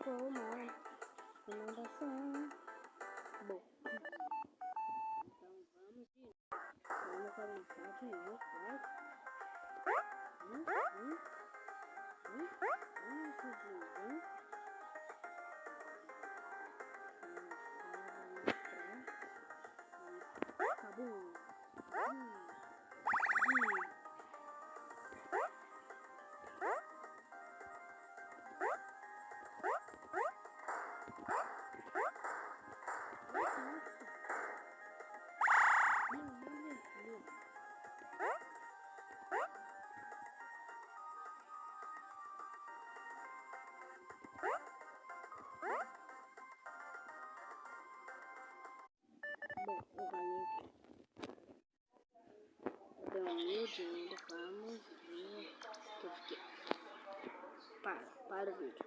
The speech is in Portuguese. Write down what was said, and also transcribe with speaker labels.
Speaker 1: uma recomendação. Bom, então vamos começar aqui, né? Bom, eu ganhei aqui. Deu 1000 dinheiro, vamos ver que eu fiquei. Para o vídeo.